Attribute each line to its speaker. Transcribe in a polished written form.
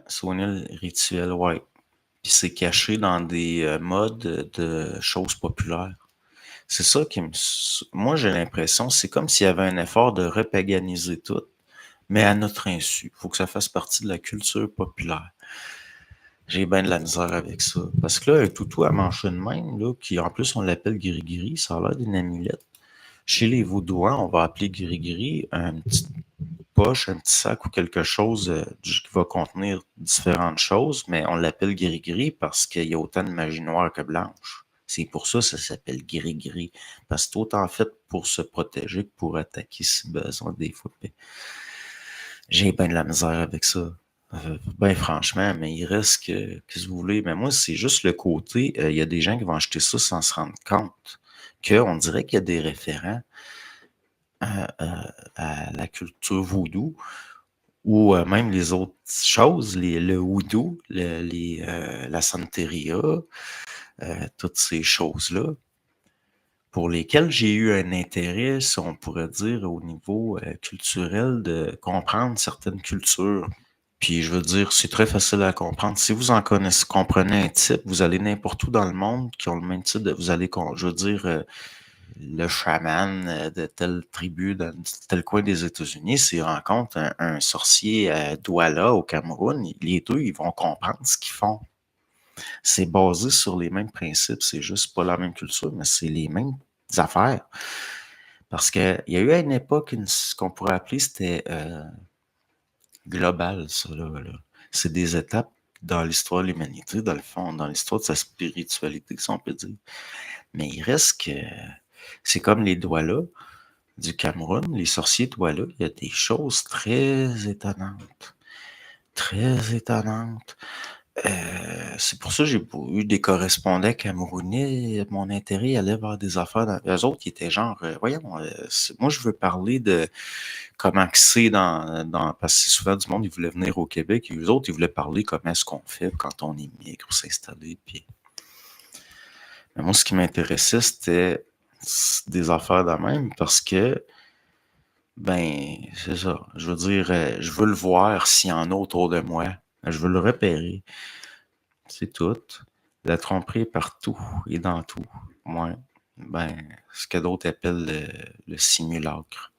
Speaker 1: Souvenirs rituels, ouais. Puis c'est caché dans des modes de choses populaires. C'est ça qui me... Moi, j'ai l'impression, c'est comme s'il y avait un effort de repaganiser tout, mais à notre insu. Faut que ça fasse partie de la culture populaire. J'ai bien de la misère avec ça. Parce que là, un toutou à mancher de même, là, qui en plus on l'appelle gris-gris, ça a l'air d'une amulette. Chez les Vaudouans, on va appeler gris-gris une petite poche, un petit sac ou quelque chose qui va contenir différentes choses, mais on l'appelle gris-gris parce qu'il y a autant de magie noire que blanche. C'est pour ça que ça s'appelle gris-gris. Parce que c'est autant fait pour se protéger que pour attaquer si besoin des fois. J'ai bien de la misère avec ça. Ben franchement, mais il reste que si vous voulez. Mais moi, c'est juste le côté, il y a des gens qui vont acheter ça sans se rendre compte qu'on dirait qu'il y a des référents à la culture vaudou ou même les autres choses, le voodoo, la santeria, toutes ces choses-là, pour lesquelles j'ai eu un intérêt, si on pourrait dire, au niveau culturel, de comprendre certaines cultures. Puis je veux dire, c'est très facile à comprendre. Si vous en connaissez, comprenez un type, vous allez n'importe où dans le monde qui ont le même type de, vous allez, je veux dire, le chaman de telle tribu dans tel coin des États-Unis, s'il rencontre un sorcier à Douala au Cameroun, les deux, ils vont comprendre ce qu'ils font. C'est basé sur les mêmes principes, c'est juste pas la même culture, mais c'est les mêmes affaires. Parce que il y a eu à une époque ce qu'on pourrait appeler, c'était global, ça, là. C'est des étapes dans l'histoire de l'humanité, dans le fond, dans l'histoire de sa spiritualité, si on peut dire. Mais il reste que c'est comme les Douala du Cameroun, les sorciers Douala, il y a des choses très étonnantes. Très étonnantes. C'est pour ça que j'ai eu des correspondants camerounais. Mon intérêt allait vers des affaires. Eux autres, qui étaient genre, voyons, moi, je veux parler de comment que c'est parce que c'est souvent du monde, ils voulaient venir au Québec, et eux autres, ils voulaient parler comment est-ce qu'on fait quand on émigre ou s'installer. Puis... Mais moi, ce qui m'intéressait, c'était des affaires de même parce que, ben, c'est ça. Je veux dire, je veux le voir s'il y en a autour de moi. Je veux le repérer. C'est tout. La tromperie est partout et dans tout. Ouais. Ben, ce que d'autres appellent le simulacre.